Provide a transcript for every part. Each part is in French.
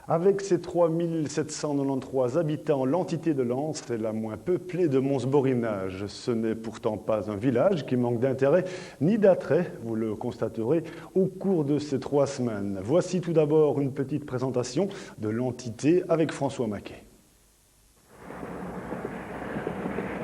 Avec ses 3793 habitants, l'entité de Lens est la moins peuplée de Mons-Borinage. Ce n'est pourtant pas un village qui manque d'intérêt ni d'attrait, vous le constaterez au cours de ces 3 semaines. Voici tout d'abord une petite présentation de l'entité avec François Maquet.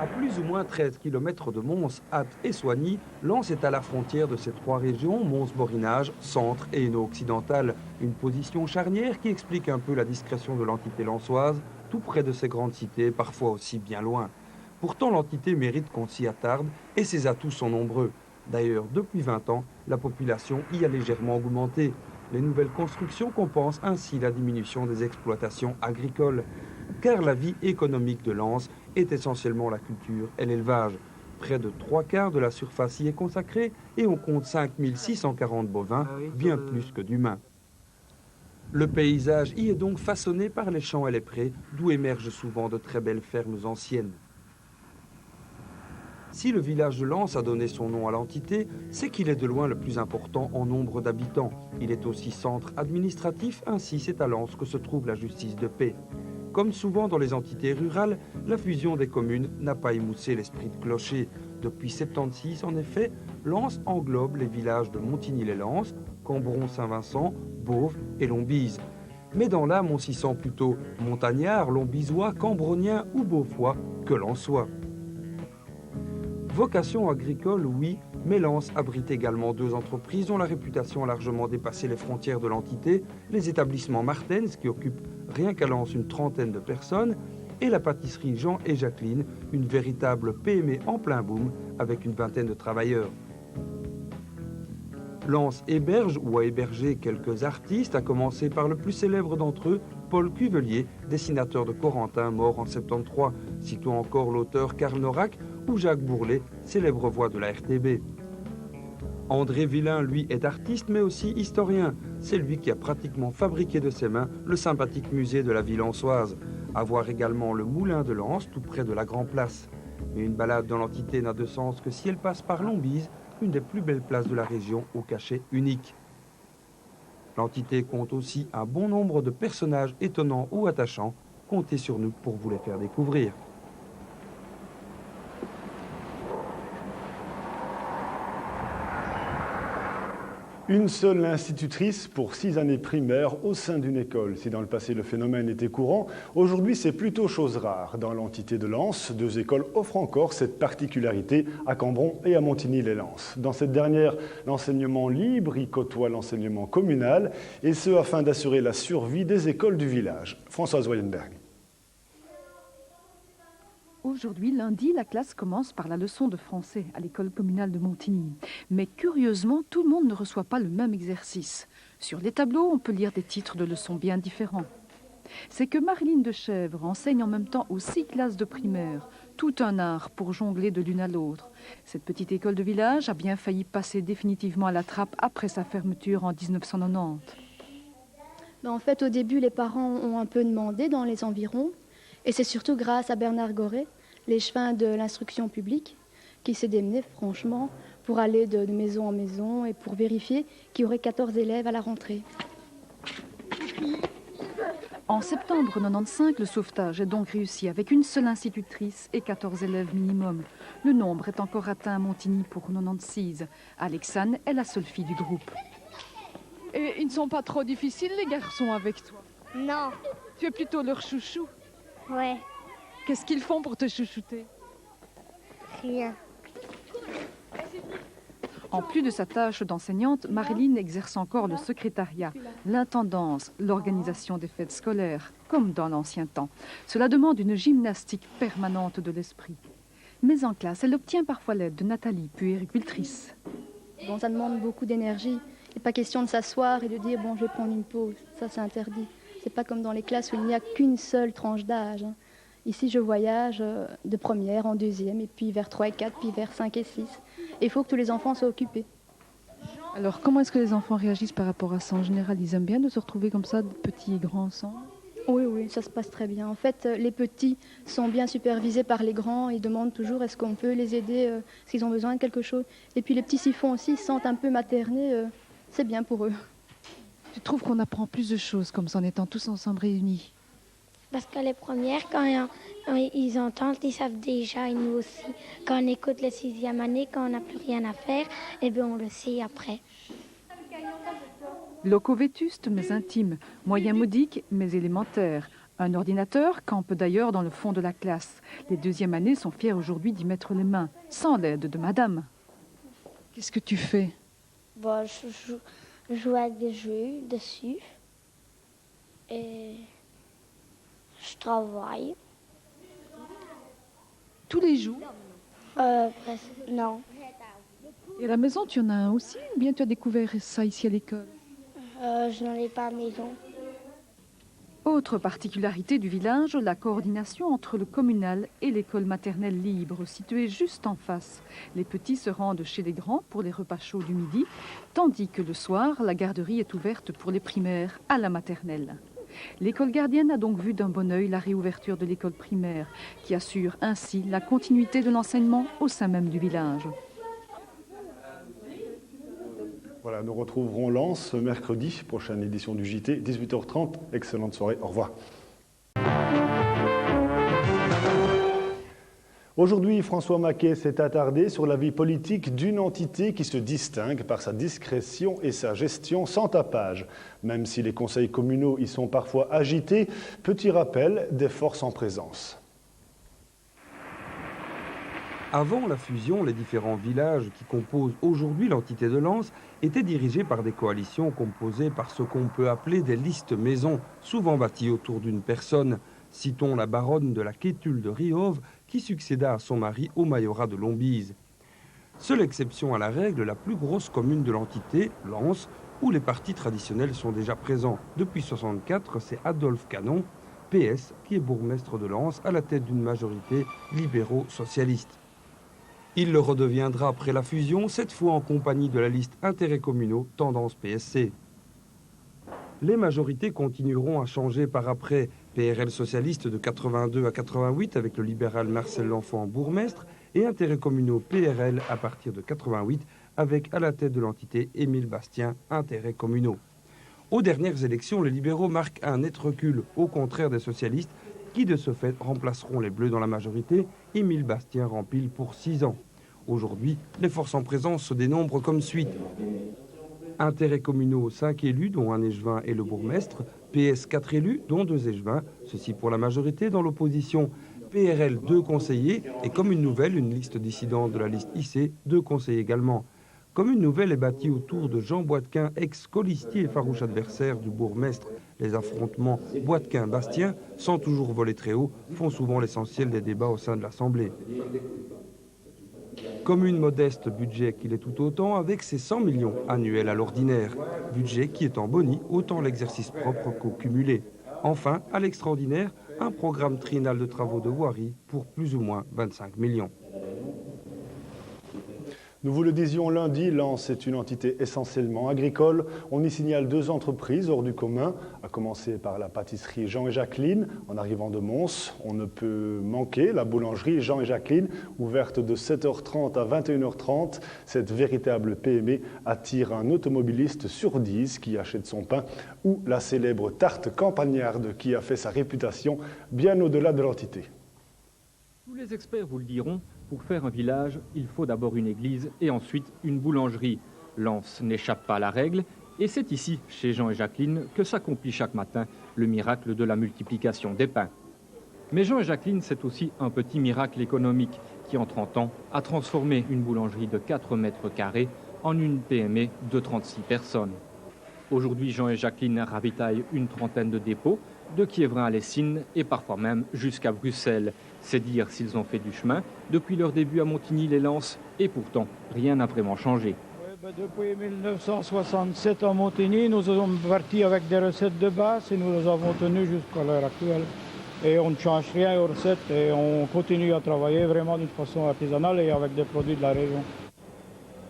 À plus ou moins 13 km de Mons, Ath et Soigny, Lens est à la frontière de ces 3 régions, Mons-Borinage, Centre et Hainaut-Occidental. Une position charnière qui explique un peu la discrétion de l'entité lensoise, tout près de ces grandes cités, parfois aussi bien loin. Pourtant, l'entité mérite qu'on s'y attarde et ses atouts sont nombreux. D'ailleurs, depuis 20 ans, la population y a légèrement augmenté. Les nouvelles constructions compensent ainsi la diminution des exploitations agricoles. Car la vie économique de Lens est essentiellement la culture et l'élevage. Près de 3/4 de la surface y est consacrée et on compte 5640 bovins, bien plus que d'humains. Le paysage y est donc façonné par les champs et les prés, d'où émergent souvent de très belles fermes anciennes. Si le village de Lens a donné son nom à l'entité, c'est qu'il est de loin le plus important en nombre d'habitants. Il est aussi centre administratif, ainsi c'est à Lens que se trouve la justice de paix. Comme souvent dans les entités rurales, la fusion des communes n'a pas émoussé l'esprit de clocher. Depuis 1976, en effet, Lens englobe les villages de Montigny-les-Lens, Cambron-Saint-Vincent, Beauve et Lombise. Mais dans l'âme, on s'y sent plutôt montagnard, lombisois, cambronien ou beaufois que lensois. Vocation agricole, oui, mais Lens abrite également 2 entreprises dont la réputation a largement dépassé les frontières de l'entité, les établissements Martens, qui occupent rien qu'à Lens une trentaine de personnes, et la pâtisserie Jean et Jacqueline, une véritable PME en plein boom, avec une vingtaine de travailleurs. Lens héberge ou a hébergé quelques artistes, à commencer par le plus célèbre d'entre eux, Paul Cuvelier, dessinateur de Corentin, mort en 73, citons encore l'auteur Karl Norack ou Jacques Bourlet, célèbre voix de la RTB. André Villain, lui, est artiste mais aussi historien. C'est lui qui a pratiquement fabriqué de ses mains le sympathique musée de la ville lensoise. À voir également le moulin de Lens, tout près de la Grand Place. Mais une balade dans l'entité n'a de sens que si elle passe par Lombise, une des plus belles places de la région au cachet unique. L'entité compte aussi un bon nombre de personnages étonnants ou attachants. Comptez sur nous pour vous les faire découvrir. Une seule institutrice pour 6 années primaires au sein d'une école. Si dans le passé le phénomène était courant, aujourd'hui c'est plutôt chose rare. Dans l'entité de Lens, 2 écoles offrent encore cette particularité à Cambron et à Montigny-les-Lens. Dans cette dernière, l'enseignement libre y côtoie l'enseignement communal, et ce afin d'assurer la survie des écoles du village. Françoise Weyenberg. Aujourd'hui, lundi, la classe commence par la leçon de français à l'école communale de Montigny. Mais curieusement, tout le monde ne reçoit pas le même exercice. Sur les tableaux, on peut lire des titres de leçons bien différents. C'est que Marilyn Dechèvre enseigne en même temps aux 6 classes de primaire. Tout un art pour jongler de l'une à l'autre. Cette petite école de village a bien failli passer définitivement à la trappe après sa fermeture en 1990. En fait, au début, les parents ont un peu demandé dans les environs. Et c'est surtout grâce à Bernard Goret, l'échevin de l'instruction publique, qui s'est démené franchement pour aller de maison en maison et pour vérifier qu'il y aurait 14 élèves à la rentrée. En septembre 95, le sauvetage est donc réussi avec une seule institutrice et 14 élèves minimum. Le nombre est encore atteint à Montigny pour 96. Alexane est la seule fille du groupe. Et ils ne sont pas trop difficiles, les garçons, avec toi? Non. Tu es plutôt leur chouchou? Ouais. Qu'est-ce qu'ils font pour te chouchouter? Rien. En plus de sa tâche d'enseignante, Marilyn exerce encore le secrétariat, l'intendance, l'organisation des fêtes scolaires, comme dans l'ancien temps. Cela demande une gymnastique permanente de l'esprit. Mais en classe, elle obtient parfois l'aide de Nathalie, puéricultrice. Bon, ça demande beaucoup d'énergie. Il n'est pas question de s'asseoir et de dire « bon, je vais prendre une pause ». Ça, c'est interdit. C'est pas comme dans les classes où il n'y a qu'une seule tranche d'âge. Ici, je voyage de première en deuxième, et puis vers 3 et 4, puis vers 5 et 6. Et il faut que tous les enfants soient occupés. Alors, comment est-ce que les enfants réagissent par rapport à ça? En général, ils aiment bien de se retrouver comme ça, petits et grands ensemble? Oui, ça se passe très bien. En fait, les petits sont bien supervisés par les grands. Ils demandent toujours est-ce qu'on peut les aider, s'ils ont besoin de quelque chose. Et puis les petits s'y font aussi, ils se sentent un peu maternés. C'est bien pour eux. Tu trouves qu'on apprend plus de choses comme ça en étant tous ensemble réunis? Parce que les premières, quand ils entendent, ils savent déjà, et nous aussi. Quand on écoute la 6e année, quand on n'a plus rien à faire, eh bien on le sait après. Locaux vétustes mais intimes, moyens modiques mais élémentaires. Un ordinateur campe d'ailleurs dans le fond de la classe. Les 2e années sont fiers aujourd'hui d'y mettre les mains, sans l'aide de madame. Qu'est-ce que tu fais? Bon, je joue avec des jeux dessus. Et je travaille. Tous les jours? Presque, non. Et à la maison, tu en as un aussi ou bien tu as découvert ça ici à l'école? Je n'en ai pas à la maison. Autre particularité du village, la coordination entre le communal et l'école maternelle libre, située juste en face. Les petits se rendent chez les grands pour les repas chauds du midi, tandis que le soir, la garderie est ouverte pour les primaires à la maternelle. L'école gardienne a donc vu d'un bon œil la réouverture de l'école primaire, qui assure ainsi la continuité de l'enseignement au sein même du village. Voilà, nous retrouverons Lens mercredi, prochaine édition du JT, 18h30. Excellente soirée, au revoir. Aujourd'hui, François Maquet s'est attardé sur la vie politique d'une entité qui se distingue par sa discrétion et sa gestion sans tapage. Même si les conseils communaux y sont parfois agités, petit rappel des forces en présence. Avant la fusion, les différents villages qui composent aujourd'hui l'entité de Lens étaient dirigés par des coalitions composées par ce qu'on peut appeler des listes maisons, souvent bâties autour d'une personne. Citons la baronne de la Quétulle de Riauve qui succéda à son mari au majorat de Lombise. Seule exception à la règle, la plus grosse commune de l'entité, Lens, où les partis traditionnels sont déjà présents. Depuis 1964, c'est Adolphe Canon, PS, qui est bourgmestre de Lens à la tête d'une majorité libéraux-socialistes. Il le redeviendra après la fusion, cette fois en compagnie de la liste intérêts communaux tendance PSC. Les majorités continueront à changer par après. PRL socialiste de 82 à 88 avec le libéral Marcel L'Enfant bourgmestre et intérêts communaux PRL à partir de 88 avec à la tête de l'entité Émile Bastien, intérêts communaux. Aux dernières élections, les libéraux marquent un net recul, au contraire des socialistes, qui de ce fait remplaceront les Bleus dans la majorité. Émile Bastien rempile pour 6 ans. Aujourd'hui, les forces en présence se dénombrent comme suit. Intérêts communaux, 5 élus, dont un échevin et le bourgmestre. PS, 4 élus, dont 2 échevins. Ceci pour la majorité. Dans l'opposition, PRL, 2 conseillers. Et comme une nouvelle, une liste dissidente de la liste IC, 2 conseillers également. Comme une nouvelle est bâtie autour de Jean Boitquin, ex-colistier et farouche adversaire du bourgmestre. Les affrontements Boitquin-Bastien, sans toujours voler très haut, font souvent l'essentiel des débats au sein de l'Assemblée. Commune modeste, budget qu'il est tout autant, avec ses 100 millions annuels à l'ordinaire. Budget qui est en boni, autant l'exercice propre qu'au cumulé. Enfin, à l'extraordinaire, un programme triennal de travaux de voirie pour plus ou moins 25 millions. Nous vous le disions lundi, Lens est une entité essentiellement agricole. On y signale 2 entreprises hors du commun, à commencer par la pâtisserie Jean et Jacqueline. En arrivant de Mons, on ne peut manquer la boulangerie Jean et Jacqueline, ouverte de 7h30 à 21h30. Cette véritable PME attire un automobiliste sur 10 qui achète son pain, ou la célèbre tarte campagnarde qui a fait sa réputation bien au-delà de l'entité. Tous les experts vous le diront, pour faire un village, il faut d'abord une église et ensuite une boulangerie. Lens n'échappe pas à la règle et c'est ici, chez Jean et Jacqueline, que s'accomplit chaque matin le miracle de la multiplication des pains. Mais Jean et Jacqueline, c'est aussi un petit miracle économique qui, en 30 ans, a transformé une boulangerie de 4 mètres carrés en une PME de 36 personnes. Aujourd'hui, Jean et Jacqueline ravitaillent une trentaine de dépôts, de Quiévrain à Lessines et parfois même jusqu'à Bruxelles. C'est dire s'ils ont fait du chemin depuis leur début à Montigny-les-Lances et pourtant rien n'a vraiment changé. Depuis 1967 à Montigny, nous sommes partis avec des recettes de base et nous les avons tenues jusqu'à l'heure actuelle. Et on ne change rien aux recettes et on continue à travailler vraiment d'une façon artisanale et avec des produits de la région.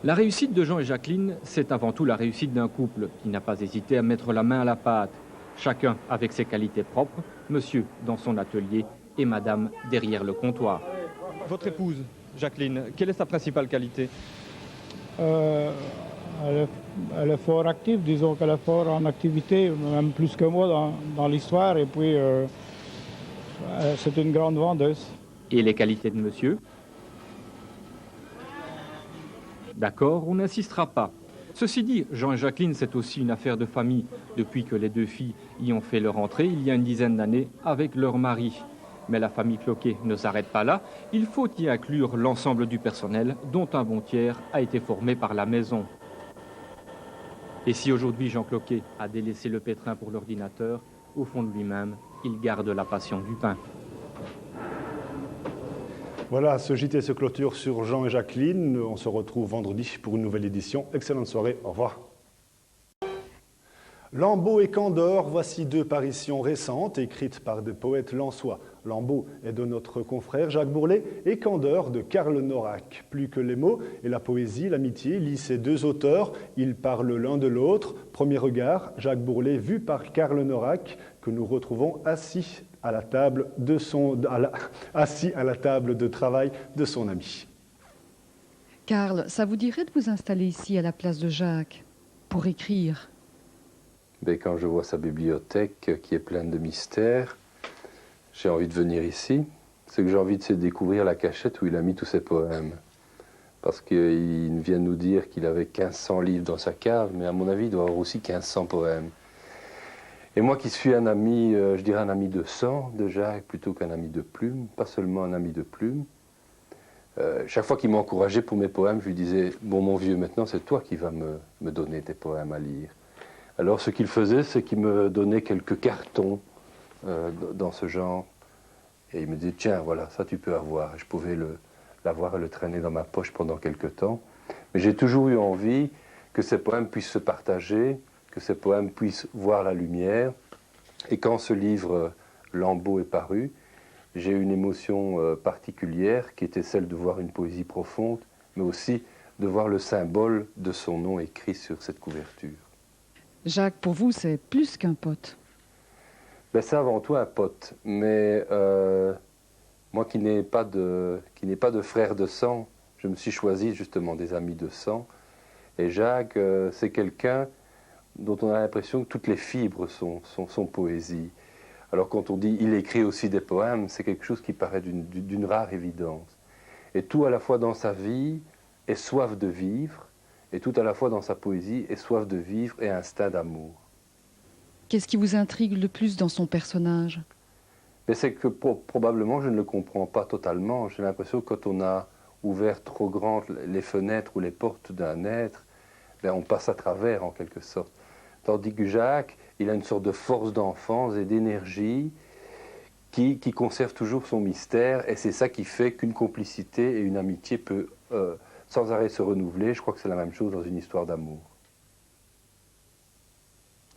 La réussite de Jean et Jacqueline, c'est avant tout la réussite d'un couple qui n'a pas hésité à mettre la main à la pâte. Chacun avec ses qualités propres, monsieur dans son atelier et madame derrière le comptoir. Votre épouse, Jacqueline, quelle est sa principale qualité? Elle est fort active, disons qu'elle est fort en activité, même plus que moi dans l'histoire. Et puis, c'est une grande vendeuse. Et les qualités de monsieur? D'accord, on n'insistera pas. Ceci dit, Jean et Jacqueline, c'est aussi une affaire de famille, depuis que les deux filles y ont fait leur entrée il y a une dizaine d'années avec leur mari. Mais la famille Cloquet ne s'arrête pas là, il faut y inclure l'ensemble du personnel, dont un bon tiers a été formé par la maison. Et si aujourd'hui Jean Cloquet a délaissé le pétrin pour l'ordinateur, au fond de lui-même, il garde la passion du pain. Voilà, ce JT se clôture sur Jean et Jacqueline. On se retrouve vendredi pour une nouvelle édition. Excellente soirée, au revoir. Lambeau et Candor, voici deux parutions récentes écrites par des poètes lensois. Lambeau est de notre confrère Jacques Bourlet et Candor de Karl Norack. Plus que les mots et la poésie, l'amitié lie ces deux auteurs. Ils parlent l'un de l'autre. Premier regard, Jacques Bourlet vu par Karl Norack, que nous retrouvons assis à la table de travail de son ami. Karl, ça vous dirait de vous installer ici à la place de Jacques pour écrire? Mais quand je vois sa bibliothèque qui est pleine de mystères, j'ai envie de venir ici. Ce que j'ai envie de, c'est de découvrir la cachette où il a mis tous ses poèmes. Parce qu'il vient de nous dire qu'il avait 1500 livres dans sa cave, mais à mon avis, il doit avoir aussi 1500 poèmes. Et moi qui suis un ami, je dirais un ami de sang de Jacques, plutôt qu'un ami de plume, pas seulement un ami de plume, chaque fois qu'il m'encourageait pour mes poèmes, je lui disais « Bon, mon vieux, maintenant, c'est toi qui vas me donner tes poèmes à lire. » Alors, ce qu'il faisait, c'est qu'il me donnait quelques cartons dans ce genre. Et il me disait « Tiens, voilà, ça tu peux avoir. » Je pouvais l'avoir et le traîner dans ma poche pendant quelque temps. Mais j'ai toujours eu envie que ces poèmes puissent se partager, que ces poèmes puissent voir la lumière. Et quand ce livre Lambeau est paru, j'ai eu une émotion particulière qui était celle de voir une poésie profonde, mais aussi de voir le symbole de son nom écrit sur cette couverture. Jacques, pour vous, c'est plus qu'un pote. Ben, c'est avant tout un pote, mais moi qui n'ai pas de frère de sang, je me suis choisi justement des amis de sang. Et Jacques, c'est quelqu'un dont on a l'impression que toutes les fibres sont poésie. Alors quand on dit « il écrit aussi des poèmes », c'est quelque chose qui paraît d'une rare évidence. Et tout à la fois dans sa vie est soif de vivre, et tout à la fois dans sa poésie est soif de vivre et instinct d'amour. Qu'est-ce qui vous intrigue le plus dans son personnage? Mais c'est que probablement je ne le comprends pas totalement. J'ai l'impression que quand on a ouvert trop grand les fenêtres ou les portes d'un être, ben on passe à travers en quelque sorte. Tandis que Jacques, il a une sorte de force d'enfance et d'énergie qui conserve toujours son mystère, et c'est ça qui fait qu'une complicité et une amitié peut sans arrêt se renouveler. Je crois que c'est la même chose dans une histoire d'amour.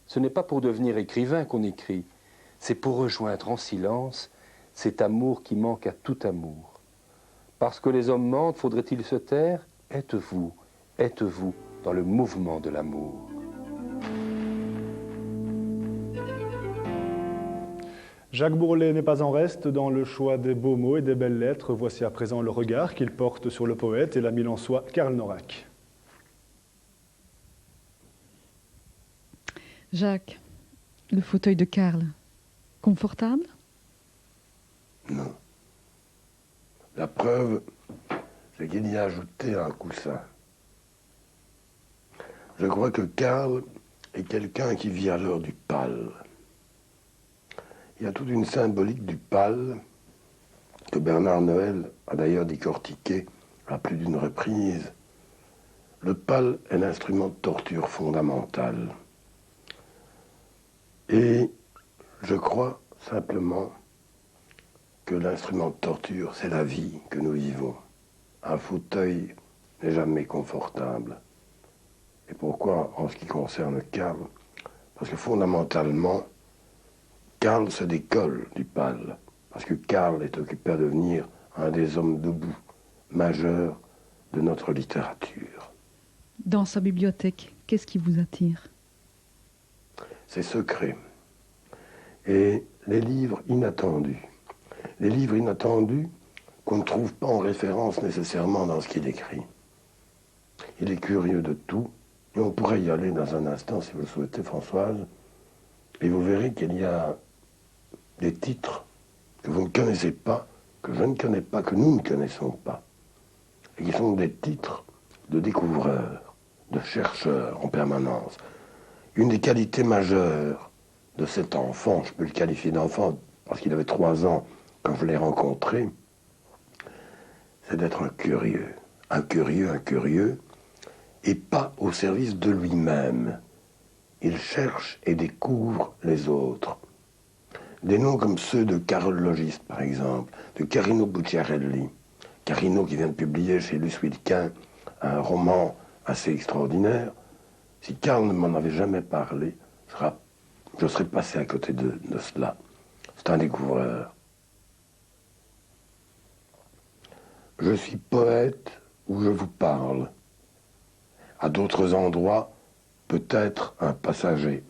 Ce n'est pas pour devenir écrivain qu'on écrit, c'est pour rejoindre en silence cet amour qui manque à tout amour. Parce que les hommes mentent, faudrait-il se taire? Êtes-vous dans le mouvement de l'amour? Jacques Bourlet n'est pas en reste dans le choix des beaux mots et des belles lettres. Voici à présent le regard qu'il porte sur le poète et l'ami lensois Karl Norack. Jacques, le fauteuil de Karl, confortable? Non. La preuve, c'est qu'il y a ajouté un coussin. Je crois que Karl est quelqu'un qui vit à l'heure du pal. Il y a toute une symbolique du pal que Bernard Noël a d'ailleurs décortiqué à plus d'une reprise. Le pal est l'instrument de torture fondamental. Et je crois simplement que l'instrument de torture, c'est la vie que nous vivons. Un fauteuil n'est jamais confortable. Et pourquoi en ce qui concerne Karl? Parce que fondamentalement, Karl se décolle du pal, parce que Karl est occupé à devenir un des hommes debout, majeurs de notre littérature. Dans sa bibliothèque, qu'est-ce qui vous attire? Ses secrets et les livres inattendus. Les livres inattendus qu'on ne trouve pas en référence nécessairement dans ce qu'il écrit. Il est curieux de tout, Et on pourrait y aller dans un instant, si vous le souhaitez, Françoise, et vous verrez qu'il y a des titres que vous ne connaissez pas, que je ne connais pas, que nous ne connaissons pas, et qui sont des titres de découvreurs, de chercheurs en permanence. Une des qualités majeures de cet enfant, je peux le qualifier d'enfant parce qu'il avait 3 ans quand je l'ai rencontré, c'est d'être un curieux, et pas au service de lui-même. Il cherche et découvre les autres. Des noms comme ceux de Carole Logis, par exemple, de Carino Bucciarelli. Carino qui vient de publier chez Luce Wilquin un roman assez extraordinaire. Si Carl ne m'en avait jamais parlé, je serais passé à côté de cela. C'est un découvreur. Je suis poète où je vous parle. À d'autres endroits, peut-être un passager.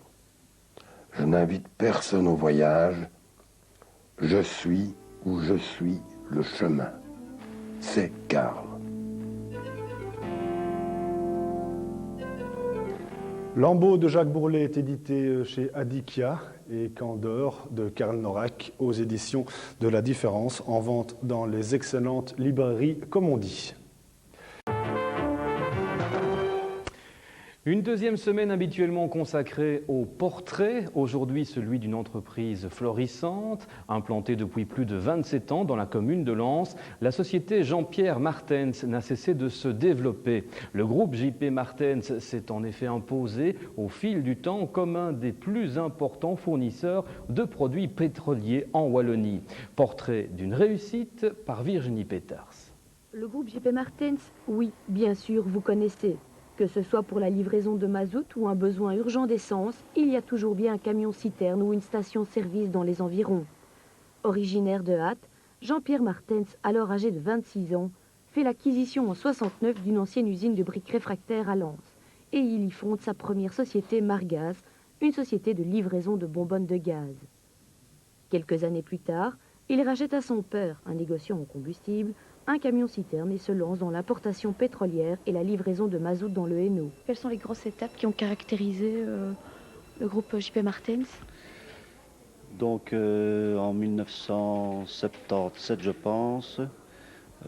Je n'invite personne au voyage. Je suis où je suis le chemin. C'est Carl. Lambeau de Jacques Bourlet est édité chez Adikia et Candor de Karl Norak aux éditions de La Différence, en vente dans les excellentes librairies, comme on dit. Une deuxième semaine habituellement consacrée au portrait, aujourd'hui celui d'une entreprise florissante, implantée depuis plus de 27 ans dans la commune de Lens. La société Jean-Pierre Martens n'a cessé de se développer. Le groupe JP Martens s'est en effet imposé au fil du temps comme un des plus importants fournisseurs de produits pétroliers en Wallonie. Portrait d'une réussite par Virginie Peters. Le groupe JP Martens, oui, bien sûr, vous connaissez. Que ce soit pour la livraison de mazout ou un besoin urgent d'essence, il y a toujours bien un camion-citerne ou une station-service dans les environs. Originaire de Hatt, Jean-Pierre Martens, alors âgé de 26 ans, fait l'acquisition en 69 d'une ancienne usine de briques réfractaires à Lens. Et il y fonde sa première société Margaz, une société de livraison de bonbonnes de gaz. Quelques années plus tard, il rachète à son père, un négociant en combustible, un camion-citerne et se lance dans l'importation pétrolière et la livraison de mazout dans le Hainaut. Quelles sont les grosses étapes qui ont caractérisé le groupe JP Martens? Donc en 1977, je pense,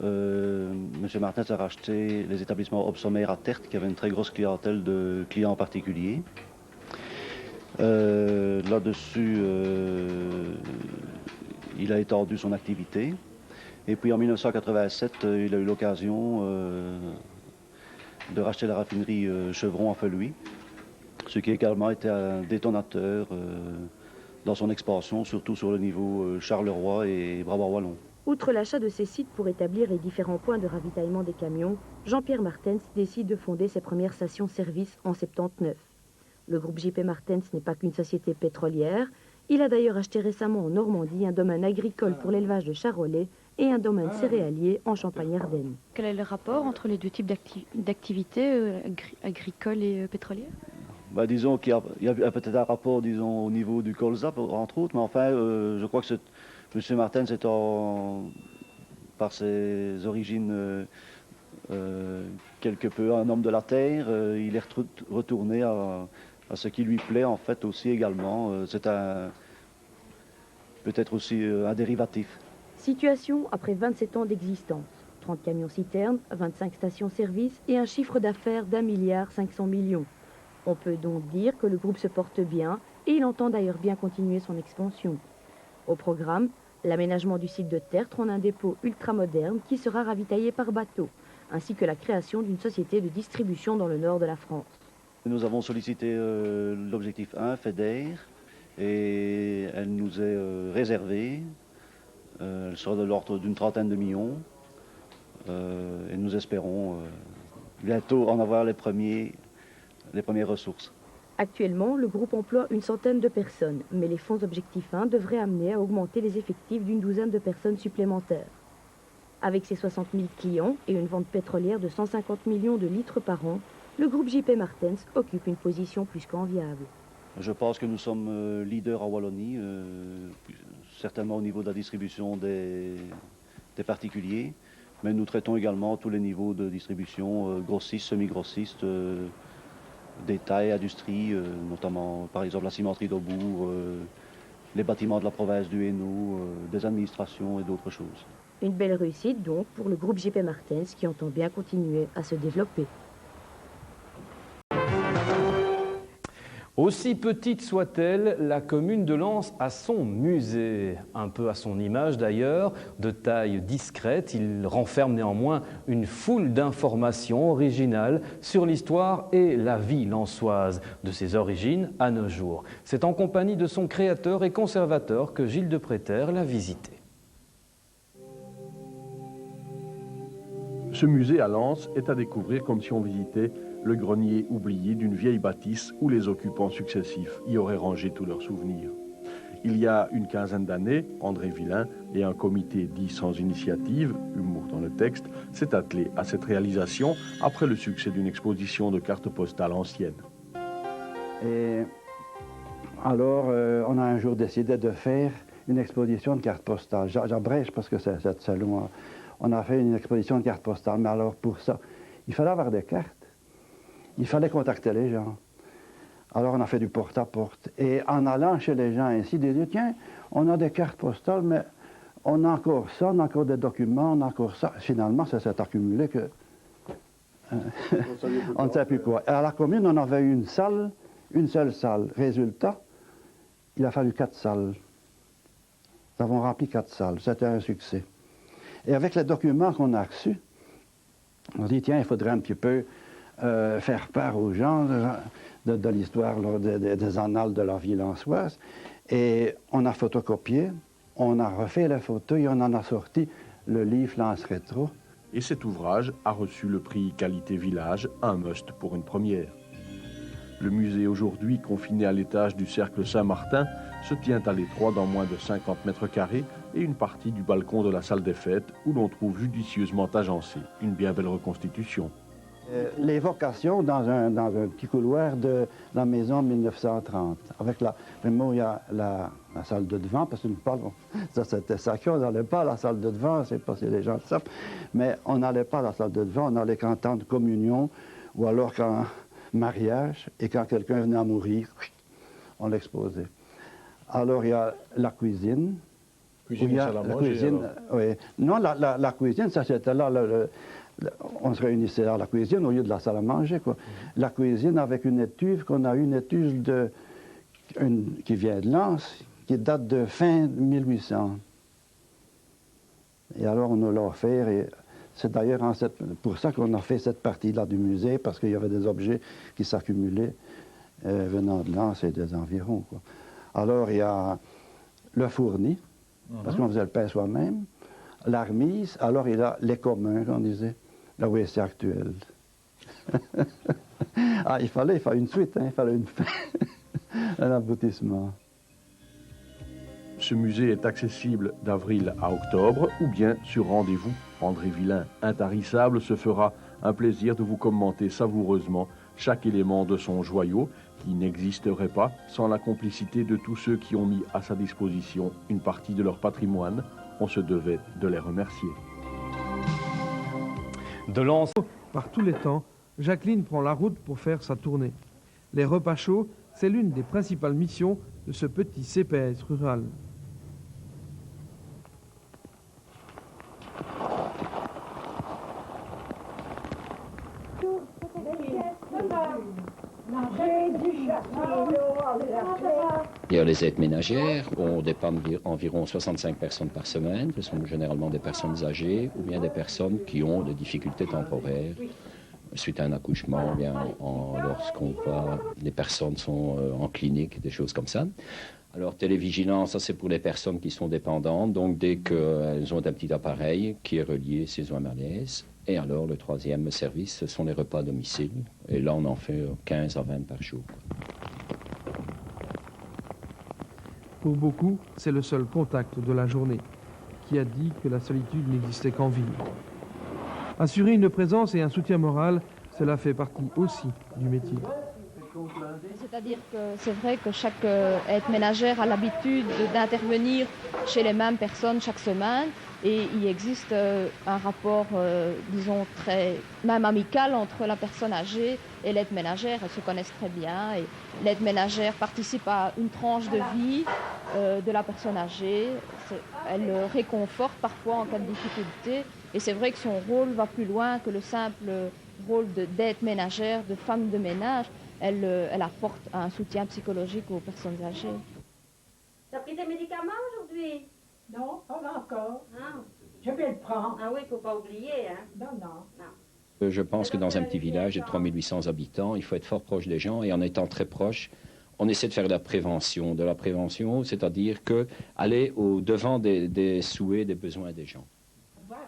M. Martens a racheté les établissements Opsomer à Tertre, qui avait une très grosse clientèle de clients particuliers. Là-dessus, il a étendu son activité. Et puis en 1987, il a eu l'occasion de racheter la raffinerie Chevron à Feluy, ce qui également était un détonateur dans son expansion, surtout sur le niveau Charleroi et Brabant-Wallon. Outre l'achat de ces sites pour établir les différents points de ravitaillement des camions, Jean-Pierre Martens décide de fonder ses premières stations-service en 79. Le groupe JP Martens n'est pas qu'une société pétrolière. Il a d'ailleurs acheté récemment en Normandie un domaine agricole pour l'élevage de charolais et un domaine céréalier en Champagne-Ardenne. Quel est le rapport entre les deux types d'activités, agricoles et pétrolières? Disons qu'il y a peut-être un rapport, disons, au niveau du colza, entre autres, mais enfin, je crois que M. Martens étant, par ses origines, quelque peu un homme de la terre, il est retourné à ce qui lui plaît, en fait, aussi également. C'est peut-être aussi un dérivatif. Situation après 27 ans d'existence. 30 camions-citernes, 25 stations-service et un chiffre d'affaires d'1,5 milliard. On peut donc dire que le groupe se porte bien et il entend d'ailleurs bien continuer son expansion. Au programme, l'aménagement du site de Tertre en un dépôt ultramoderne qui sera ravitaillé par bateau, ainsi que la création d'une société de distribution dans le nord de la France. Nous avons sollicité l'objectif 1, FEDER, et elle nous est réservée. Elle sera de l'ordre d'une 30aine de millions et nous espérons bientôt en avoir les premières ressources. Actuellement, le groupe emploie une centaine de personnes, mais les fonds Objectif 1 devraient amener à augmenter les effectifs d'une douzaine de personnes supplémentaires. Avec ses 60 000 clients et une vente pétrolière de 150 millions de litres par an, le groupe JP Martens occupe une position plus qu'enviable. Je pense que nous sommes leaders en Wallonie, certainement au niveau de la distribution des particuliers, mais nous traitons également tous les niveaux de distribution, grossistes, semi-grossistes, détails, industries, notamment par exemple la cimenterie d'Aubourg, les bâtiments de la province du Hainaut, des administrations et d'autres choses. Une belle réussite donc pour le groupe J.P. Martens qui entend bien continuer à se développer. Aussi petite soit-elle, la commune de Lens a son musée, un peu à son image d'ailleurs, de taille discrète. Il renferme néanmoins une foule d'informations originales sur l'histoire et la vie lensoise, de ses origines à nos jours. C'est en compagnie de son créateur et conservateur que Gilles de Préter l'a visité. Ce musée à Lens est à découvrir comme si on visitait le grenier oublié d'une vieille bâtisse où les occupants successifs y auraient rangé tous leurs souvenirs. Il y a une quinzaine d'années, André Villain et un comité dit sans initiative, humour dans le texte, s'est attelé à cette réalisation après le succès d'une exposition de cartes postales anciennes. Et alors, on a un jour décidé de faire une exposition de cartes postales. J'abrège parce que c'est long. On a fait une exposition de cartes postales, mais alors pour ça, il fallait avoir des cartes. Il fallait contacter les gens. Alors on a fait du porte-à-porte. Et en allant chez les gens ainsi, ils disaient, tiens, on a des cartes postales, mais on a encore ça, on a encore des documents, on a encore ça. Finalement, ça s'est accumulé que... on ne sait plus quoi. Et à la commune, on avait une salle, une seule salle. Résultat, il a fallu 4 salles. Nous avons rempli 4 salles. C'était un succès. Et avec les documents qu'on a reçus, on dit, tiens, il faudrait un petit peu faire part aux gens de l'histoire des annales de la vie lensoise. Et on a photocopié, on a refait les photos et on en a sorti le livre Lens Rétro. Et cet ouvrage a reçu le prix Qualité Village, un must pour une première. Le musée aujourd'hui, confiné à l'étage du Cercle Saint-Martin, se tient à l'étroit dans moins de 50 mètres carrés et une partie du balcon de la salle des fêtes où l'on trouve judicieusement agencé une bien belle reconstitution. L'évocation dans un petit couloir de la maison 1930. Avec vraiment, il y a la salle de devant, parce que ça c'était sacré, on n'allait pas à la salle de devant, je ne sais pas si les gens le savent, mais on n'allait pas à la salle de devant, on allait qu'en temps de communion, ou alors qu'en mariage, et quand quelqu'un venait à mourir, on l'exposait. Alors il y a la cuisine. Cuisine, salle à manger, oui. Non, la cuisine, ça c'était là, on se réunissait à la cuisine au lieu de la salle à manger, quoi. La cuisine avec une étuve qu'on a eu, une étuve qui vient de Lens, qui date de fin 1800. Et alors on nous l'a offert, et c'est d'ailleurs pour ça qu'on a fait cette partie-là du musée, parce qu'il y avait des objets qui s'accumulaient venant de Lens et des environs, quoi. Alors il y a le fourni, parce qu'on faisait le pain soi-même, la remise, alors il y a les communs, qu'on disait. La WC actuelle. Ah, il fallait une suite, hein, il fallait une fin, un aboutissement. Ce musée est accessible d'avril à octobre ou bien sur rendez-vous. André Villain, intarissable, se fera un plaisir de vous commenter savoureusement chaque élément de son joyau qui n'existerait pas sans la complicité de tous ceux qui ont mis à sa disposition une partie de leur patrimoine. On se devait de les remercier. De Lens. Par tous les temps, Jacqueline prend la route pour faire sa tournée. Les repas chauds, c'est l'une des principales missions de ce petit CPS rural. Il y a les aides ménagères, on dépend environ 65 personnes par semaine. Ce sont généralement des personnes âgées ou bien des personnes qui ont des difficultés temporaires suite à un accouchement, bien lorsqu'on voit les personnes sont en clinique, des choses comme ça. Alors télévigilance, ça c'est pour les personnes qui sont dépendantes, donc dès qu'elles ont un petit appareil qui est relié saison à malaise. Et alors le troisième service, ce sont les repas à domicile. Et là on en fait 15 à 20 par jour, quoi. Pour beaucoup, c'est le seul contact de la journée. Qui a dit que la solitude n'existait qu'en ville? Assurer une présence et un soutien moral, cela fait partie aussi du métier. C'est-à-dire que c'est vrai que chaque aide ménagère a l'habitude d'intervenir chez les mêmes personnes chaque semaine et il existe un rapport, disons, même amical entre la personne âgée et l'aide ménagère. Elles se connaissent très bien et l'aide ménagère participe à une tranche de vie de la personne âgée. Elle le réconforte parfois en cas de difficulté et c'est vrai que son rôle va plus loin que le simple rôle d'aide ménagère, de femme de ménage. Elle apporte un soutien psychologique aux personnes âgées. Tu as pris tes médicaments aujourd'hui? Non, pas encore. Ah. Je vais le prendre. Ah oui, il ne faut pas oublier. Hein? Non. Je pense que dans un petit village de 3800 habitants, il faut être fort proche des gens et en étant très proche, on essaie de faire de la prévention. De la prévention, c'est-à-dire aller au-devant des souhaits, des besoins des gens.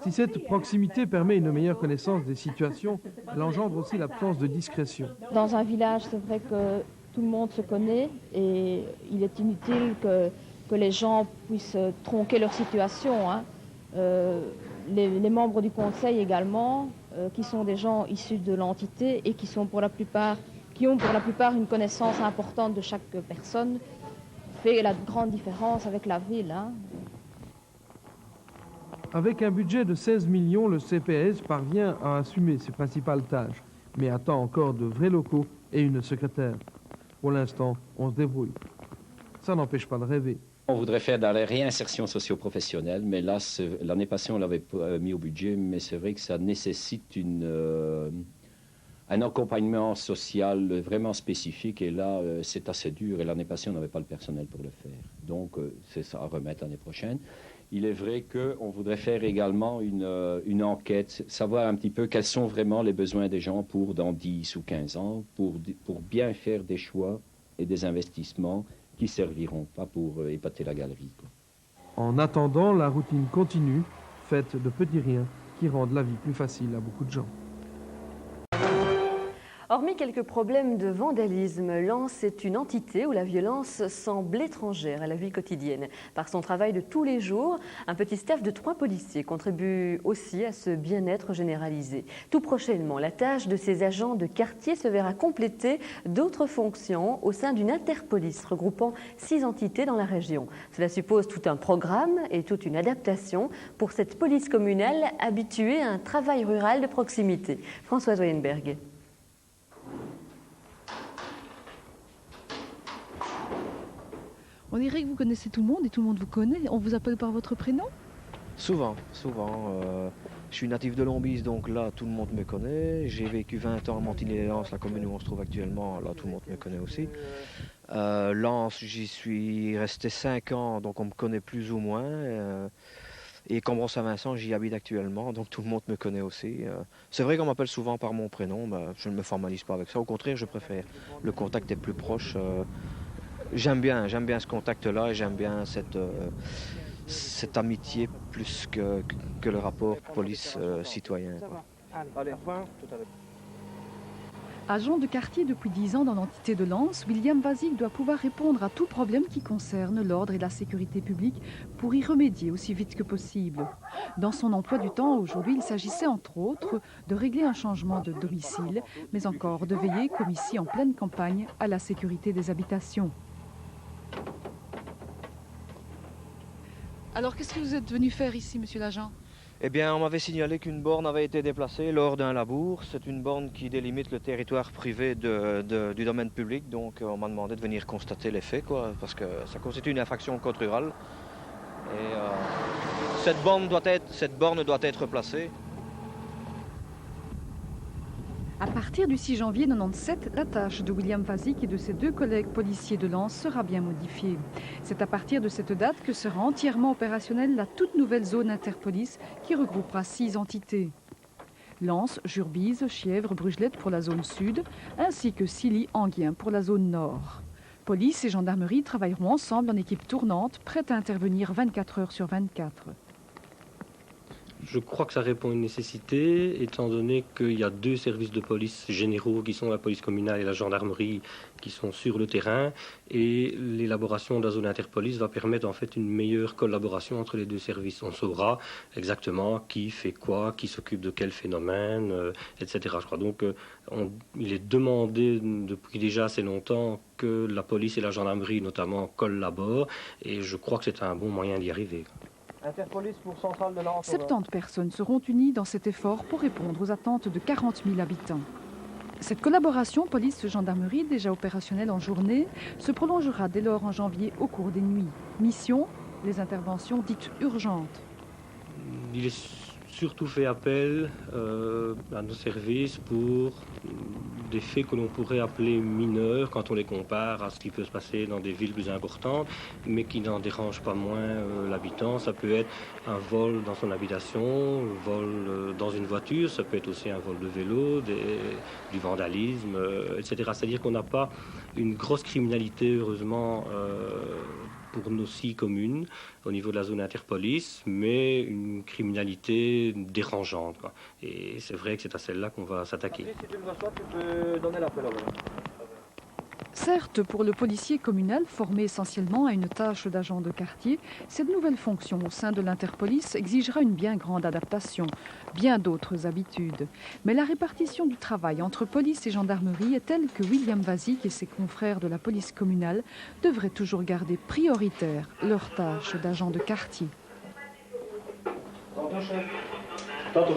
Si cette proximité permet une meilleure connaissance des situations, elle engendre aussi l'absence de discrétion. Dans un village, c'est vrai que tout le monde se connaît et il est inutile que les gens puissent tronquer leur situation. Hein. Les membres du conseil également, qui sont des gens issus de l'entité et qui ont pour la plupart une connaissance importante de chaque personne, fait la grande différence avec la ville. Hein. Avec un budget de 16 millions, le CPS parvient à assumer ses principales tâches, mais attend encore de vrais locaux et une secrétaire. Pour l'instant, on se débrouille. Ça n'empêche pas de rêver. On voudrait faire de la réinsertion socio-professionnelle, mais là, l'année passée, on l'avait mis au budget, mais c'est vrai que ça nécessite un accompagnement social vraiment spécifique, et là, c'est assez dur, et l'année passée, on n'avait pas le personnel pour le faire. Donc, c'est ça à remettre l'année prochaine. Il est vrai qu'on voudrait faire également une enquête, savoir un petit peu quels sont vraiment les besoins des gens pour dans 10 ou 15 ans, pour bien faire des choix et des investissements qui serviront, pas pour épater la galerie, quoi. En attendant, la routine continue, faite de petits riens qui rendent la vie plus facile à beaucoup de gens. Hormis quelques problèmes de vandalisme, Lens est une entité où la violence semble étrangère à la vie quotidienne. Par son travail de tous les jours, un petit staff de 3 policiers contribue aussi à ce bien-être généralisé. Tout prochainement, la tâche de ces agents de quartier se verra complétée d'autres fonctions au sein d'une interpolice regroupant 6 entités dans la région. Cela suppose tout un programme et toute une adaptation pour cette police communale habituée à un travail rural de proximité. Françoise Weinberg. On dirait que vous connaissez tout le monde et tout le monde vous connaît. On vous appelle par votre prénom? Souvent. Je suis natif de Lombise, donc là, tout le monde me connaît. J'ai vécu 20 ans à Montigny-les-Lens, la commune où on se trouve actuellement. Là, tout le monde me connaît aussi. Lens, j'y suis resté 5 ans, donc on me connaît plus ou moins. Et Cambron-Saint-Vincent, j'y habite actuellement, donc tout le monde me connaît aussi. C'est vrai qu'on m'appelle souvent par mon prénom, mais je ne me formalise pas avec ça. Au contraire, je préfère. Le contact est plus proche. J'aime bien ce contact-là et j'aime bien cette amitié plus que le rapport police-citoyen. Allez, au revoir. Tout à l'heure. Agent de quartier depuis 10 ans dans l'entité de Lens, William Vazik doit pouvoir répondre à tout problème qui concerne l'ordre et la sécurité publique pour y remédier aussi vite que possible. Dans son emploi du temps, aujourd'hui, il s'agissait entre autres de régler un changement de domicile, mais encore de veiller, comme ici en pleine campagne, à la sécurité des habitations. Alors, qu'est-ce que vous êtes venu faire ici, monsieur l'agent ? Eh bien, on m'avait signalé qu'une borne avait été déplacée lors d'un labour. C'est une borne qui délimite le territoire privé du domaine public. Donc, on m'a demandé de venir constater les faits, parce que ça constitue une infraction au code rural. Et cette borne doit être placée. À partir du 6 janvier 1997, la tâche de William Vazik et de ses 2 collègues policiers de Lens sera bien modifiée. C'est à partir de cette date que sera entièrement opérationnelle la toute nouvelle zone interpolice qui regroupera 6 entités. Lens, Jurbise, Chièvre, Brugelette pour la zone sud, ainsi que Silly-Enghien pour la zone nord. Police et gendarmerie travailleront ensemble en équipe tournante, prête à intervenir 24 heures sur 24. Je crois que ça répond à une nécessité, étant donné qu'il y a 2 services de police généraux qui sont la police communale et la gendarmerie qui sont sur le terrain, et l'élaboration de la zone interpolice va permettre en fait une meilleure collaboration entre les 2 services. On saura exactement qui fait quoi, qui s'occupe de quel phénomène, etc. Je crois donc il est demandé depuis déjà assez longtemps que la police et la gendarmerie notamment collaborent, et je crois que c'est un bon moyen d'y arriver. Interpolice pour Centrale de Lens. 70 personnes seront unies dans cet effort pour répondre aux attentes de 40 000 habitants. Cette collaboration police-gendarmerie, déjà opérationnelle en journée, se prolongera dès lors en janvier au cours des nuits. Mission, les interventions dites urgentes. Il est surtout fait appel à nos services pour des faits que l'on pourrait appeler mineurs quand on les compare à ce qui peut se passer dans des villes plus importantes, mais qui n'en dérangent pas moins l'habitant. Ça peut être un vol dans son habitation, un vol dans une voiture, ça peut être aussi un vol de vélo, du vandalisme, etc. C'est-à-dire qu'on n'a pas une grosse criminalité, heureusement, pour nos 6 communes au niveau de la zone interpolice, mais une criminalité dérangeante, quoi. Et c'est vrai que c'est à celle-là qu'on va s'attaquer. Si tu le reçois, tu peux donner l'appel au moment. Certes, pour le policier communal, formé essentiellement à une tâche d'agent de quartier, cette nouvelle fonction au sein de l'Interpolice exigera une bien grande adaptation, bien d'autres habitudes. Mais la répartition du travail entre police et gendarmerie est telle que William Vazik et ses confrères de la police communale devraient toujours garder prioritaire leur tâche d'agent de quartier. Tantôt, chef. Tantôt.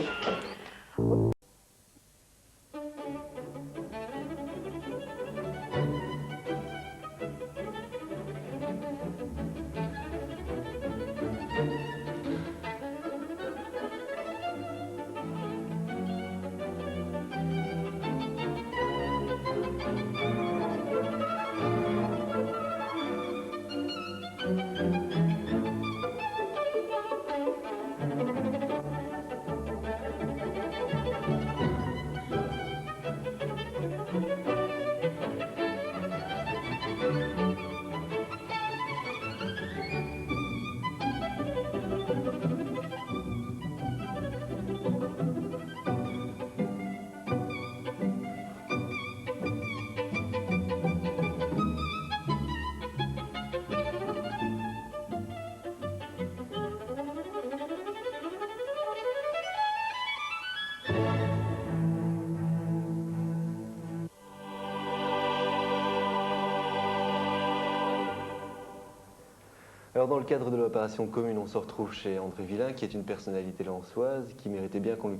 Alors dans le cadre de l'opération commune, on se retrouve chez André Villain, qui est une personnalité lensoise, qui méritait bien qu'on lui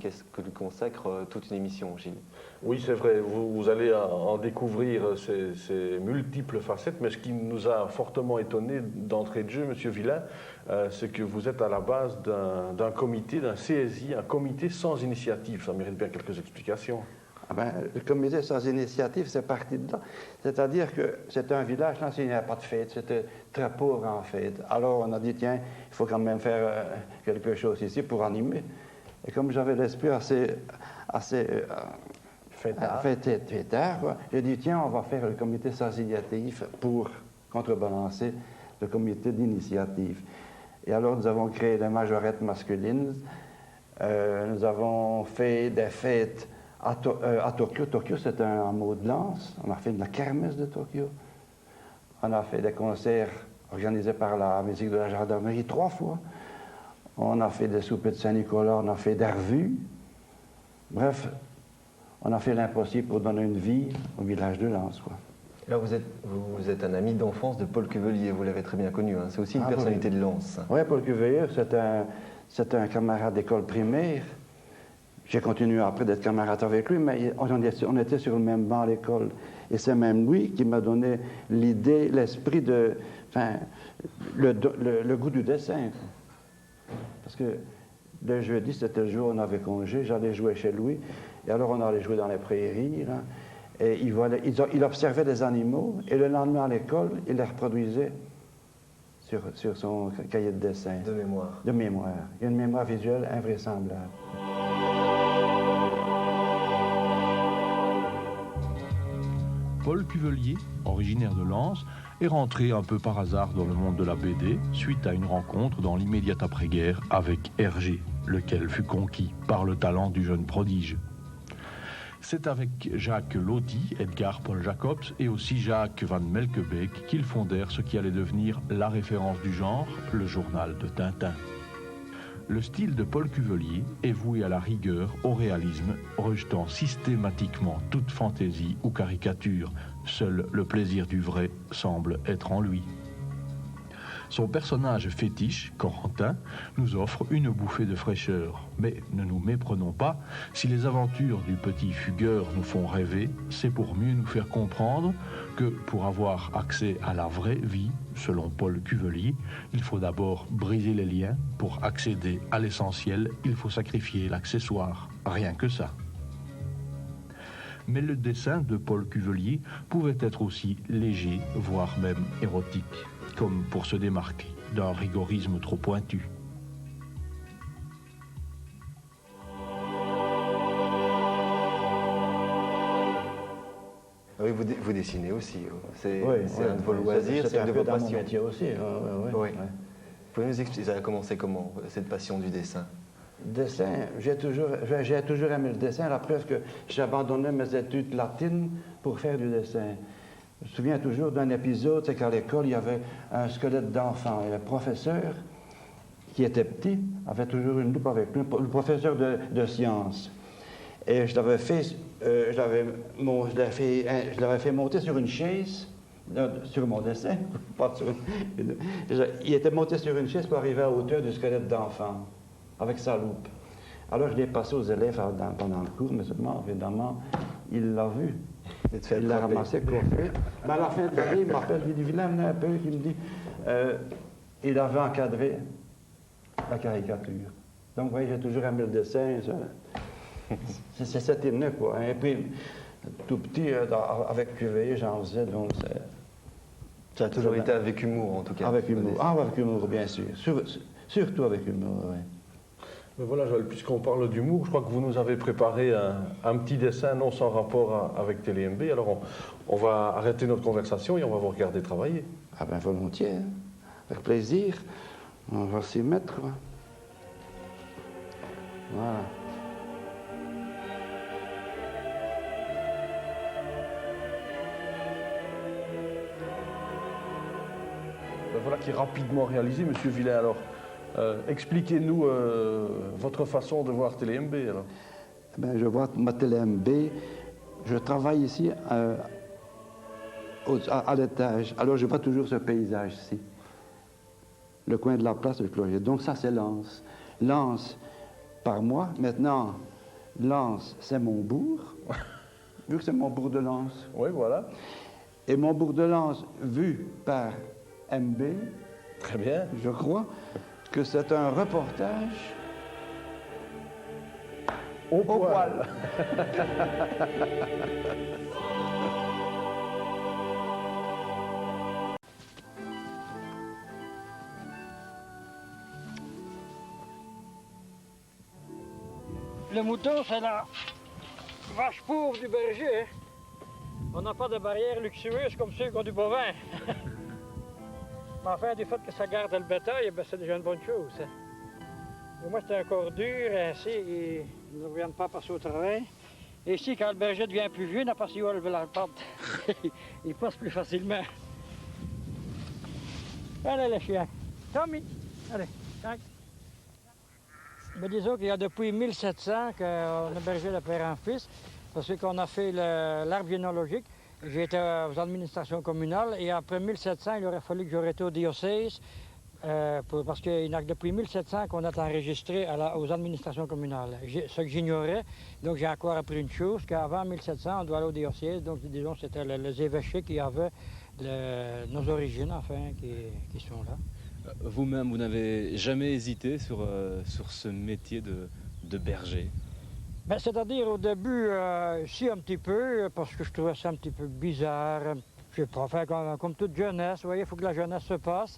consacre toute une émission, Gilles. Oui, c'est vrai, vous allez en découvrir ces multiples facettes, mais ce qui nous a fortement étonné d'entrée de jeu, Monsieur Villain, c'est que vous êtes à la base d'un comité, d'un CSI, un comité sans initiative. Ça mérite bien quelques explications. Ah ben, le comité sans initiative, c'est parti dedans. C'est-à-dire que c'était un village, là, il n'y avait pas de fête, c'était très pauvre en fête. Alors on a dit, tiens, il faut quand même faire quelque chose ici pour animer. Et comme j'avais l'esprit assez fêtard, j'ai dit, tiens, on va faire le comité sans initiative pour contrebalancer le comité d'initiative. Et alors nous avons créé des majorettes masculines, nous avons fait des fêtes à Tokyo. Tokyo, c'est un mot de lance. On a fait de la kermesse de Tokyo. On a fait des concerts organisés par la musique de la gendarmerie 3 fois. On a fait des soupers de Saint-Nicolas, on a fait des revues. Bref, on a fait l'impossible pour donner une vie au village de Lens, quoi. Alors vous êtes un ami d'enfance de Paul Cuvelier, vous l'avez très bien connu, hein. C'est aussi une personnalité de Lens. Oui, Paul Cuvelier, c'est un camarade d'école primaire. J'ai continué après d'être camarade avec lui, mais on était sur le même banc à l'école. Et c'est même lui qui m'a donné l'idée, l'esprit de... Enfin, le goût du dessin. Parce que le jeudi, c'était le jour où on avait congé, j'allais jouer chez lui. Et alors, on allait jouer dans les prairies, là. Et il observait des animaux, et le lendemain à l'école, il les reproduisait sur son cahier de dessin. De mémoire. De mémoire. Il y a une mémoire visuelle invraisemblable. Paul Cuvelier, originaire de Lens, est rentré un peu par hasard dans le monde de la BD suite à une rencontre dans l'immédiate après-guerre avec Hergé. lequel fut conquis par le talent du jeune prodige. C'est avec Jacques Loti, Edgar Paul Jacobs et aussi Jacques van Melkebeek qu'ils fondèrent ce qui allait devenir la référence du genre, le journal de Tintin. Le style de Paul Cuvelier est voué à la rigueur, au réalisme, rejetant systématiquement toute fantaisie ou caricature. Seul le plaisir du vrai semble être en lui. Son personnage fétiche, Corentin, nous offre une bouffée de fraîcheur. Mais ne nous méprenons pas, si les aventures du petit fugueur nous font rêver, c'est pour mieux nous faire comprendre que pour avoir accès à la vraie vie, selon Paul Cuvelier, il faut d'abord briser les liens. Pour accéder à l'essentiel, il faut sacrifier l'accessoire. Rien que ça. Mais le dessin de Paul Cuvelier pouvait être aussi léger, voire même érotique, comme pour se démarquer d'un rigorisme trop pointu. Oui, vous dessinez aussi. C'est un de vos loisirs, c'est une de vos passions. C'est un métier aussi. Oui. Vous pouvez nous expliquer, ça a commencé comment, cette passion du dessin? Dessin, j'ai toujours aimé le dessin. La preuve que j'ai abandonné mes études latines pour faire du dessin. Je me souviens toujours d'un épisode, c'est qu'à l'école, il y avait un squelette d'enfant. Et le professeur, qui était petit, avait toujours une loupe avec lui, le professeur de sciences. Et je l'avais fait monter sur une chaise, sur mon dessin, pas sur il était monté sur une chaise pour arriver à hauteur du squelette d'enfant, avec sa loupe. Alors je l'ai passé aux élèves pendant le cours, mais seulement, évidemment, il l'a vu. Il l'a ramassé coiffé. Mais à la fin de l'année, il m'appelle, il dit, Vilain, un peu, il me dit, il avait encadré la caricature. Donc, vous voyez, j'ai toujours aimé le dessin. C'est cet hymne, quoi. Et puis, tout petit, avec Cuvelier, j'en faisais, donc ça a toujours été avec humour, en tout cas. Avec humour, avec humour, bien sûr. Surtout avec humour, oui. Mais voilà, Joël, puisqu'on parle d'humour, je crois que vous nous avez préparé un petit dessin, non sans rapport avec TéléMB. Alors, on va arrêter notre conversation et on va vous regarder travailler. Ah ben, volontiers, hein. Avec plaisir. On va s'y mettre, quoi. Voilà. Voilà qui est rapidement réalisé, Monsieur Vilain. Alors, expliquez-nous votre façon de voir TéléMB, alors. Ben, je vois ma TéléMB. Je travaille ici à l'étage. Alors, je vois toujours ce paysage ici. Le coin de la place de Clocher. Donc, ça, c'est Lens. Lens, par moi. Maintenant, Lens, c'est mon bourg. Vu que c'est mon bourg de Lens. Oui, voilà. Et mon bourg de Lens, vu par MB. Très bien. Je crois que c'est un reportage au poil. Le mouton, c'est la vache pauvre du berger. Hein. On n'a pas de barrière luxueuse comme ceux qui ont du bovin. Mais enfin, du fait que ça garde le bétail, ben, c'est déjà une bonne chose. Hein. Et moi, c'est un corps dur, ainsi, ils ne reviennent pas passer au travail. Et ici, quand le berger devient plus vieux, il n'a pas si haut à lever la patte. Il passe plus facilement. Allez, les chiens. Tommy, allez, tac. Mais disons qu'il y a depuis 1700 qu'on a bergé de père en fils, parce qu'on a fait l'arbre généalogique. J'ai été aux administrations communales et après 1700, il aurait fallu que j'aurais été au diocèse parce qu'il n'y a que depuis 1700 qu'on est enregistré aux administrations communales. Ce que j'ignorais, donc j'ai encore appris une chose, qu'avant 1700, on doit aller au diocèse. Donc disons c'était les évêchés qui avaient nos origines, enfin, qui sont là. Vous-même, vous n'avez jamais hésité sur ce métier de berger? Ben, c'est-à-dire au début, si un petit peu, parce que je trouvais ça un petit peu bizarre. Je sais pas, enfin, comme toute jeunesse, vous voyez, il faut que la jeunesse se passe.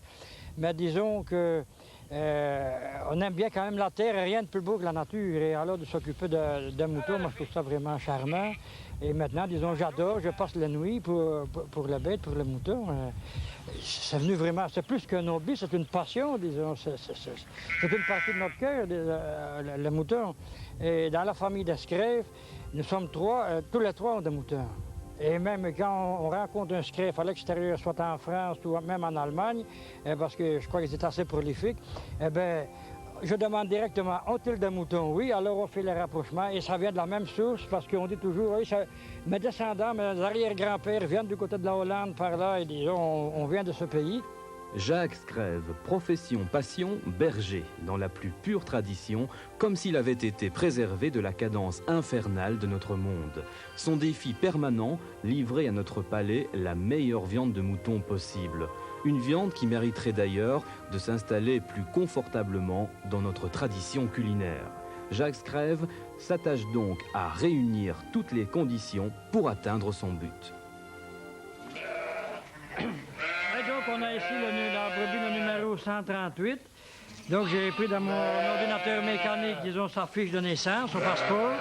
Mais disons que on aime bien quand même la terre et rien de plus beau que la nature. Et alors de s'occuper de moutons, moi je trouve ça vraiment charmant. Et maintenant, disons, j'adore, je passe la nuit pour la bête, pour le mouton. C'est venu vraiment, c'est plus qu'un hobby, c'est une passion, disons. C'est une partie de notre cœur, le mouton. Et dans la famille d'Escrèves, nous sommes tous les trois ont des moutons. Et même quand on rencontre un Scrève à l'extérieur, soit en France ou même en Allemagne, parce que je crois qu'ils étaient assez prolifiques, eh bien, je demande directement, ont-ils des moutons? Oui, alors on fait le rapprochement et ça vient de la même source parce qu'on dit toujours, oui, mes descendants, mes arrière-grands-pères viennent du côté de la Hollande par là et disons, on vient de ce pays. Jacques Scrève, profession, passion, berger, dans la plus pure tradition, comme s'il avait été préservé de la cadence infernale de notre monde. Son défi permanent, livrer à notre palais la meilleure viande de mouton possible. Une viande qui mériterait d'ailleurs de s'installer plus confortablement dans notre tradition culinaire. Jacques Scrève s'attache donc à réunir toutes les conditions pour atteindre son but. On a ici la brebis le numéro 138. Donc j'ai pris dans mon ordinateur mécanique, disons, sa fiche de naissance, son passeport.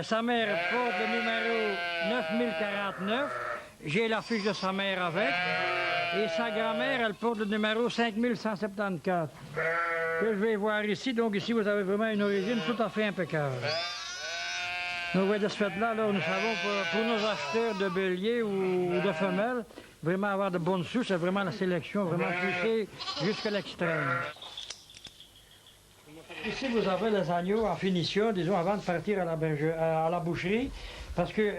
Sa mère porte le numéro 9049. J'ai la fiche de sa mère avec. Et sa grand-mère, elle porte le numéro 5174. Que je vais voir ici. Donc ici, vous avez vraiment une origine tout à fait impeccable. Donc ouais, de ce fait-là, nous savons pour nos acheteurs de béliers ou de femelles, vraiment avoir de bonnes souches, c'est vraiment la sélection, vraiment poussée jusqu'à l'extrême. Ici, vous avez les agneaux en finition, disons, avant de partir à la boucherie, parce que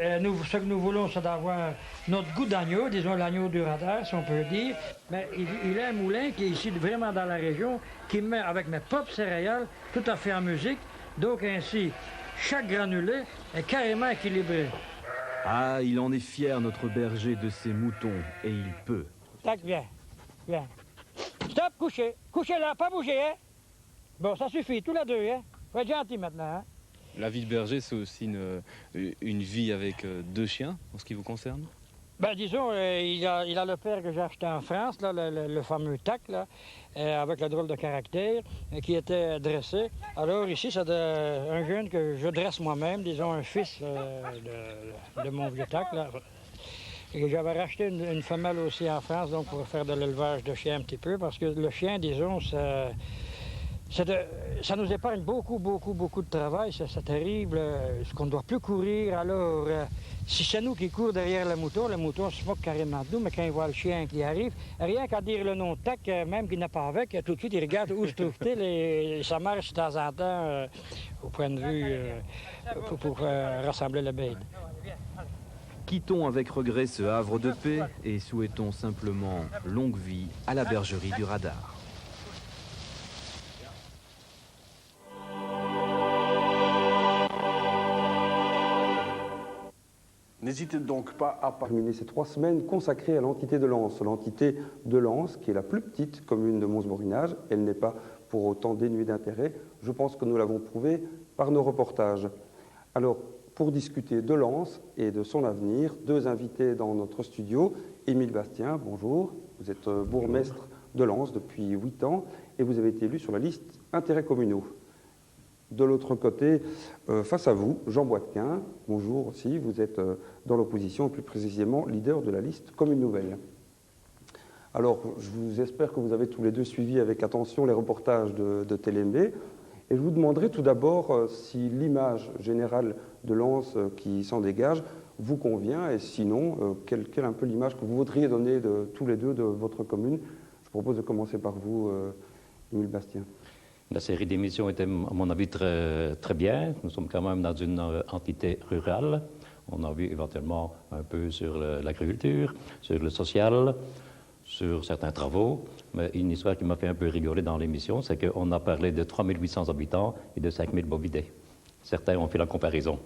ce que nous voulons, c'est d'avoir notre goût d'agneau, disons l'agneau du radar, si on peut dire. Mais il a un moulin qui est ici vraiment dans la région, qui met avec mes propres céréales, tout à fait en musique. Donc ainsi, chaque granulé est carrément équilibré. Ah, il en est fier, notre berger, de ses moutons, et il peut. Tac, viens, viens. Stop, couchez. Couchez là, pas bouger, hein. Bon, ça suffit, tous les deux, hein. Faut être gentil maintenant, hein. La vie de berger, c'est aussi une vie avec deux chiens, en ce qui vous concerne? Ben, disons, il a le père que j'ai acheté en France, là, le fameux Tac, là, avec le drôle de caractère, qui était dressé. Alors ici, c'est un jeune que je dresse moi-même, disons un fils de mon vieux Tac, là. Et j'avais racheté une femelle aussi en France, donc pour faire de l'élevage de chiens un petit peu, parce que le chien, disons, ça nous épargne beaucoup de travail, c'est terrible, ce qu'on ne doit plus courir. Alors, si c'est nous qui courons derrière le mouton se moque carrément de nous, mais quand il voit le chien qui arrive, rien qu'à dire le nom Tac, même qu'il n'a pas avec, tout de suite il regarde où se trouve-t-il et ça marche de temps en temps au point de vue pour rassembler la bête. Quittons avec regret ce havre de paix et souhaitons simplement longue vie à la bergerie du Radar. N'hésitez donc pas à terminer ces 3 semaines consacrées à l'entité de Lens. L'entité de Lens, qui est la plus petite commune de Mons-Borinage, elle n'est pas pour autant dénuée d'intérêt. Je pense que nous l'avons prouvé par nos reportages. Alors, pour discuter de Lens et de son avenir, 2 invités dans notre studio. Émile Bastien, bonjour. Vous êtes bourgmestre de Lens depuis 8 ans et vous avez été élu sur la liste intérêts communaux. De l'autre côté, face à vous, Jean Boitquin, bonjour aussi, vous êtes dans l'opposition, plus précisément leader de la liste Commune Nouvelle. Alors, je vous espère que vous avez tous les deux suivi avec attention les reportages de TLMB, et je vous demanderai tout d'abord si l'image générale de Lens qui s'en dégage vous convient, et sinon, quelle est un peu l'image que vous voudriez donner tous les deux de votre commune. Je propose de commencer par vous, Émile Bastien. La série d'émissions était, à mon avis, très bien. Nous sommes quand même dans une entité rurale. On a vu éventuellement un peu sur l'agriculture, sur le social, sur certains travaux. Mais une histoire qui m'a fait un peu rigoler dans l'émission, c'est qu'on a parlé de 3800 habitants et de 5000 bovidés. Certains ont fait la comparaison.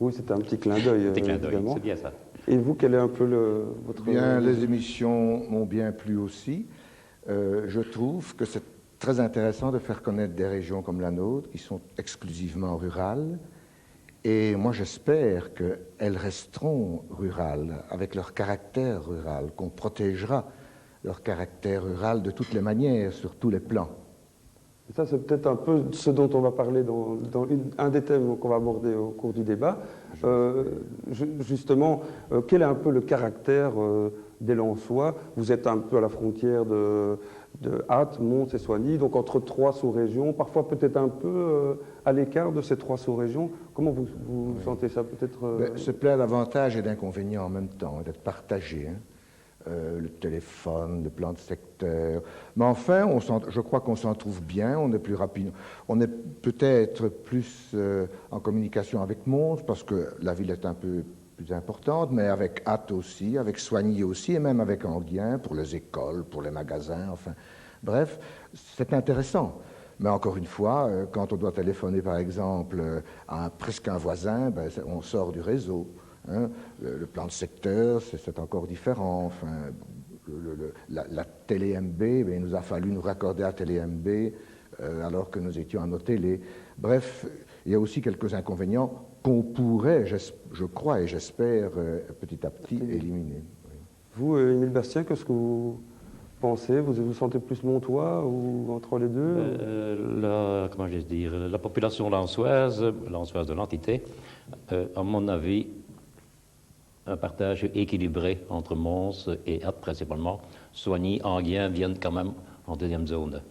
Oui, c'était un petit clin d'œil. C'est bien ça. Et vous, quel est un peu votre... Bien, les émissions m'ont bien plu aussi. Je trouve que c'est très intéressant de faire connaître des régions comme la nôtre, qui sont exclusivement rurales. Et moi, j'espère qu'elles resteront rurales, avec leur caractère rural, qu'on protégera leur caractère rural de toutes les manières, sur tous les plans. Ça, c'est peut-être un peu ce dont on va parler dans un des thèmes qu'on va aborder au cours du débat. Justement, quel est un peu le caractère des Lensois? Vous êtes un peu à la frontière de Ath, Mons et Soignies, donc entre 3 sous-régions, parfois peut-être un peu à l'écart de ces 3 sous-régions. Comment vous sentez ça peut-être C'est plein d'avantages et d'inconvénients en même temps, d'être partagé. Hein. Le téléphone, le plan de secteur. Mais enfin, je crois qu'on s'en trouve bien, on est plus rapide. On est peut-être plus en communication avec Mons, parce que la ville est un peu plus importante, mais avec Ath aussi, avec Soignies aussi, et même avec Enghien, pour les écoles, pour les magasins, enfin. Bref, c'est intéressant. Mais encore une fois, quand on doit téléphoner, par exemple, à presque un voisin, ben, on sort du réseau. Hein. Le plan de secteur, c'est encore différent. Enfin, la télé-MB, ben, il nous a fallu nous raccorder à télé-MB alors que nous étions à nos télés. Bref, il y a aussi quelques inconvénients qu'on pourrait, je crois et j'espère, petit à petit éliminer. Oui. Vous, Émile Bastien, qu'est-ce que vous pensez? Vous vous sentez plus montois ou entre les deux? Comment je vais dire, la population lensoise de l'entité, à mon avis, un partage équilibré entre Mons et Ath principalement. Soignies, Enghien viennent quand même en deuxième zone.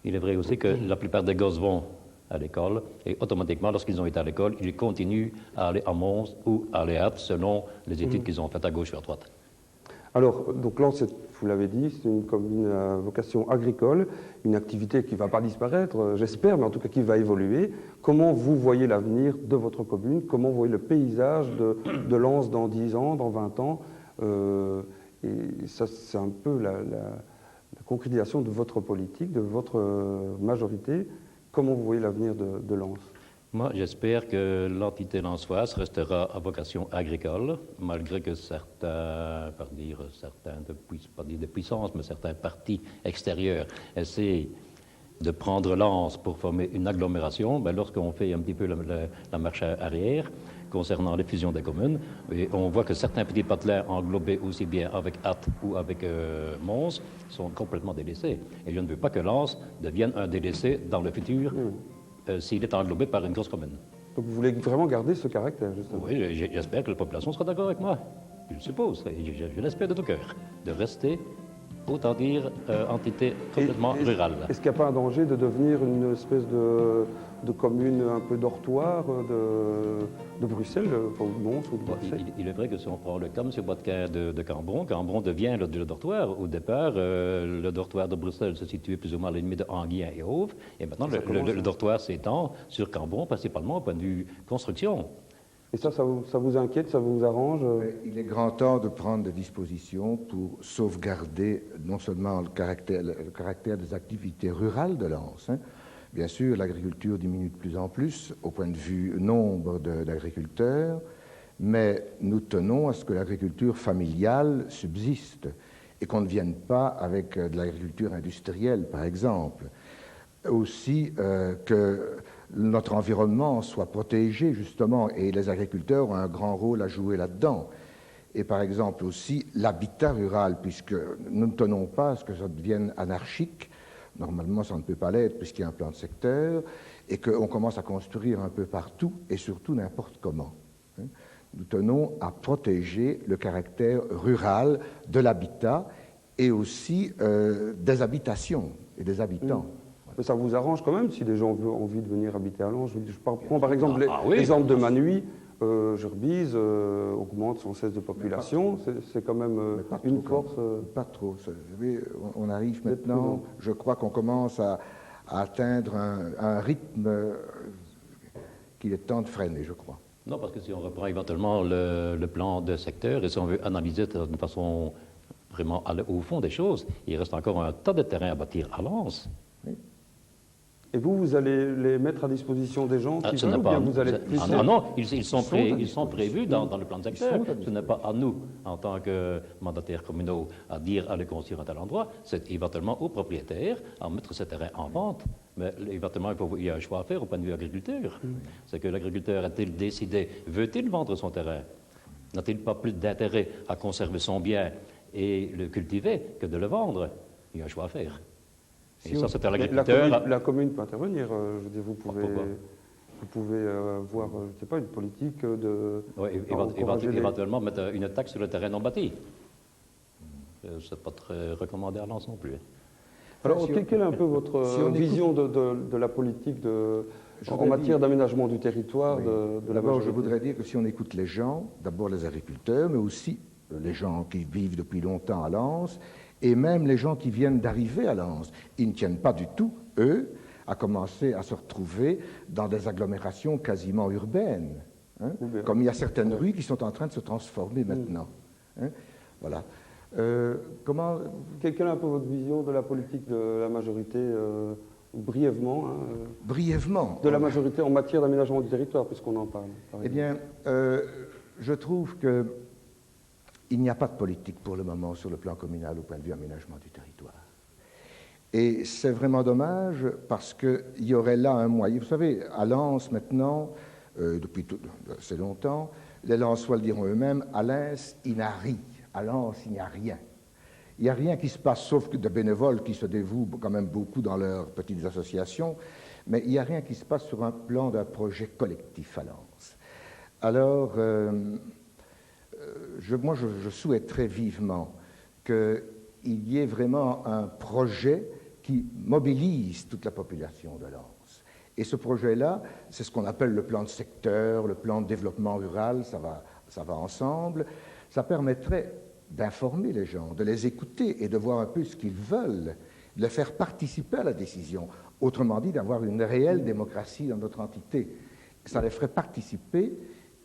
Il est vrai aussi que la plupart des gosses vont à l'école et automatiquement, lorsqu'ils ont été à l'école, ils continuent à aller à Mons ou à aller à Ath selon les études qu'ils ont faites à gauche ou à droite. Alors, donc Lens, vous l'avez dit, c'est une commune à vocation agricole, une activité qui ne va pas disparaître, j'espère, mais en tout cas qui va évoluer. Comment vous voyez l'avenir de votre commune? Comment vous voyez le paysage de Lens dans 10 ans, dans 20 ans? Et ça, c'est un peu la concrétisation de votre politique, de votre majorité. Comment vous voyez l'avenir de Lens? Moi, j'espère que l'entité lensoise restera à vocation agricole, malgré que certains, pas dire de puissance, mais certains partis extérieurs essaient de prendre Lens pour former une agglomération. Ben, lorsqu'on fait un petit peu la marche arrière concernant les fusions des communes, et on voit que certains petits patelins englobés aussi bien avec Ath ou avec Mons sont complètement délaissés. Et je ne veux pas que Lens devienne un délaissé dans le futur. S'il est englobé par une grosse commune. Donc vous voulez vraiment garder ce caractère, justement? Oui, j'espère que la population sera d'accord avec moi. Je le suppose, je l'espère de tout cœur, de rester, autant dire, entité complètement rurale. Est-ce qu'il n'y a pas un danger de devenir une espèce de commune un peu dortoir de Bruxelles, ou Mons ou de Bruxelles? Il est vrai que si on prend le cas, M. Boitquin de Cambron, Cambron devient le dortoir. Au départ, le dortoir de Bruxelles se situait plus ou moins à la limite de Enghien et Hove, et maintenant le dortoir s'étend sur Cambron, principalement au point de vue construction. Et ça vous inquiète, ça vous arrange? Il est grand temps de prendre des dispositions pour sauvegarder non seulement le caractère des activités rurales de Lens. Hein. Bien sûr, l'agriculture diminue de plus en plus au point de vue nombre d'agriculteurs, mais nous tenons à ce que l'agriculture familiale subsiste et qu'on ne vienne pas avec de l'agriculture industrielle, par exemple. Aussi que notre environnement soit protégé, justement, et les agriculteurs ont un grand rôle à jouer là-dedans. Et par exemple aussi l'habitat rural, puisque nous ne tenons pas à ce que ça devienne anarchique. Normalement, ça ne peut pas l'être, puisqu'il y a un plan de secteur, et qu'on commence à construire un peu partout, et surtout n'importe comment. Nous tenons à protéger le caractère rural de l'habitat, et aussi des habitations et des habitants. Mais ça vous arrange quand même si les gens ont envie de venir habiter à Lens? Je prends par exemple l'exemple de Manuy. Gerbise augmente sans cesse de population. C'est quand même une force. Pas trop. On arrive maintenant, je crois qu'on commence à atteindre un rythme qu'il est temps de freiner, je crois. Non, parce que si on reprend éventuellement le plan de secteur et si on veut analyser de façon vraiment aller au fond des choses, il reste encore un tas de terrain à bâtir à Lens. Oui. Et vous allez les mettre à disposition des gens qui veulent, ou bien vous allez... Non, ils sont prévus dans le plan de secteur. Ce n'est pas à nous, en tant que mandataires communaux, à dire aller construire un tel endroit. C'est éventuellement aux propriétaires à mettre ce terrain en vente. Mais éventuellement, il y a un choix à faire au point de vue agriculteur. C'est que l'agriculteur a-t-il décidé, veut-il vendre son terrain? N'a-t-il pas plus d'intérêt à conserver son bien et le cultiver que de le vendre? Il y a un choix à faire. Et ça, c'est à l'agriculteur. La commune peut intervenir. Je veux dire, vous pouvez voir, je ne sais pas, une politique de... Oui, éventuellement mettre une taxe sur le terrain non bâti. Ce n'est pas très recommandé à Lens non plus. Alors, quelle est un peu votre vision de la politique en matière d'aménagement du territoire de la D'abord, je majorité? voudrais dire que si on écoute les gens, d'abord les agriculteurs, mais aussi les gens qui vivent depuis longtemps à Lens, et même les gens qui viennent d'arriver à Lens, ils ne tiennent pas du tout, eux, à commencer à se retrouver dans des agglomérations quasiment urbaines. Hein, comme il y a certaines rues qui sont en train de se transformer maintenant. Hein, voilà. Quelle est un peu votre vision de la politique de la majorité, brièvement, hein, brièvement, de la majorité en matière d'aménagement du territoire, puisqu'on en parle? Eh bien, je trouve qu'il n'y a pas de politique pour le moment sur le plan communal au point de vue aménagement du territoire. Et c'est vraiment dommage parce qu'il y aurait là un moyen. Vous savez, à Lens maintenant, depuis assez longtemps, les Lensois le diront eux-mêmes, à Lens, il n'y a rien. À Lens, il n'y a rien. Il n'y a rien qui se passe, sauf que de bénévoles qui se dévouent quand même beaucoup dans leurs petites associations, mais il n'y a rien qui se passe sur un plan d'un projet collectif à Lens. Alors, moi, je souhaiterais vivement qu'il y ait vraiment un projet qui mobilise toute la population de Lens. Et ce projet-là, c'est ce qu'on appelle le plan de secteur, le plan de développement rural, ça va ensemble. Ça permettrait d'informer les gens, de les écouter et de voir un peu ce qu'ils veulent, de les faire participer à la décision. Autrement dit, d'avoir une réelle démocratie dans notre entité. Ça les ferait participer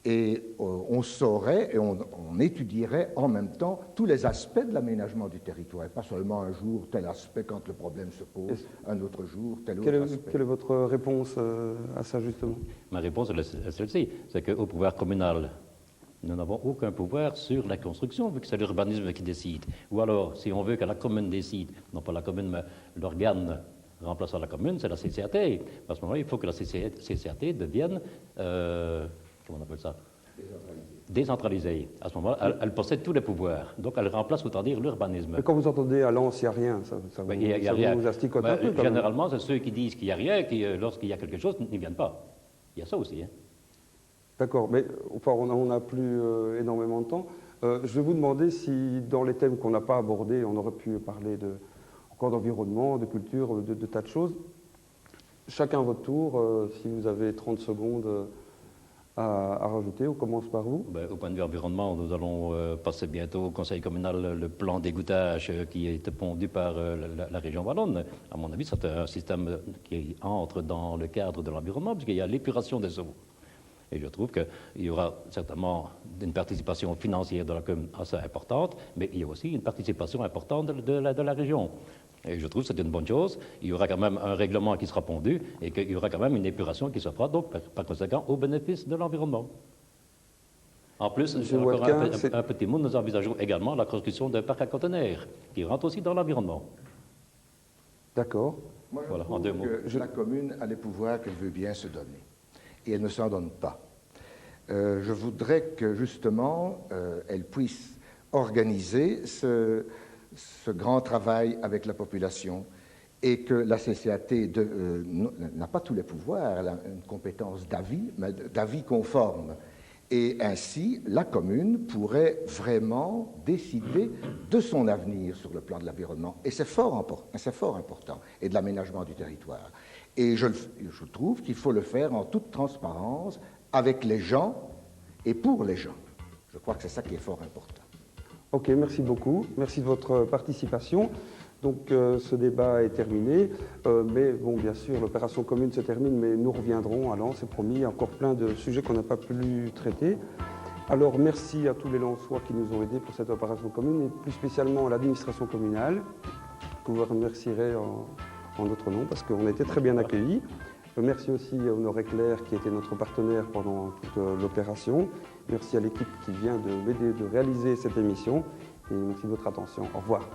et on saurait et on étudierait en même temps tous les aspects de l'aménagement du territoire. Et pas seulement un jour tel aspect quand le problème se pose, un autre jour tel autre aspect. Quelle est votre réponse à ça, justement? Ma réponse est celle-ci, c'est qu'au pouvoir communal, nous n'avons aucun pouvoir sur la construction, vu que c'est l'urbanisme qui décide. Ou alors, si on veut que la commune décide, non pas la commune, mais l'organe remplaçant la commune, c'est la CCAT. À ce moment-là, il faut que la CCAT devienne, comment on appelle ça? Décentralisée. À ce moment-là, elle possède tous les pouvoirs. Donc, elle remplace, autant dire, l'urbanisme. Mais quand vous entendez à Lens, il n'y a rien, ça vous asticote un peu? Généralement, c'est ceux qui disent qu'il n'y a rien, qui, lorsqu'il y a quelque chose, n'y viennent pas. Il y a ça aussi, hein. D'accord, mais enfin, on n'a plus énormément de temps. Je vais vous demander si, dans les thèmes qu'on n'a pas abordés, on aurait pu parler encore d'environnement, de culture, de tas de choses. Chacun à votre tour, si vous avez 30 secondes à rajouter, on commence par vous. Au point de vue environnement, nous allons passer bientôt au conseil communal le plan d'égouttage qui a été pondu par la région wallonne. À mon avis, c'est un système qui entre dans le cadre de l'environnement, puisqu'il y a l'épuration des eaux. Et je trouve qu'il y aura certainement une participation financière de la commune assez importante, mais il y a aussi une participation importante de la région. Et je trouve que c'est une bonne chose. Il y aura quand même un règlement qui sera pondu et qu'il y aura quand même une épuration qui se fera, donc par conséquent au bénéfice de l'environnement. En plus, encore un petit mot, nous envisageons également la construction d'un parc à conteneurs qui rentre aussi dans l'environnement. D'accord. Moi, je trouve que la commune a les pouvoirs qu'elle veut bien se donner. Et elle ne s'en donne pas. Je voudrais que, justement, elle puisse organiser ce grand travail avec la population et que la CCAT n'a pas tous les pouvoirs, elle a une compétence d'avis, mais d'avis conforme. Et ainsi, la commune pourrait vraiment décider de son avenir sur le plan de l'environnement. Et c'est fort important, et de l'aménagement du territoire. Et je trouve qu'il faut le faire en toute transparence, avec les gens et pour les gens. Je crois que c'est ça qui est fort important. Ok, merci beaucoup. Merci de votre participation. Donc ce débat est terminé. Mais bon, bien sûr, l'opération commune se termine, mais nous reviendrons à Lens, c'est promis. Il y a encore plein de sujets qu'on n'a pas pu traiter. Alors merci à tous les Lensois qui nous ont aidés pour cette opération commune, et plus spécialement à l'administration communale, que vous remercierez en notre nom, parce qu'on a été très bien accueillis. Merci aussi à Honoré Claire, qui était notre partenaire pendant toute l'opération. Merci à l'équipe qui vient de m'aider de réaliser cette émission. Et merci de votre attention. Au revoir.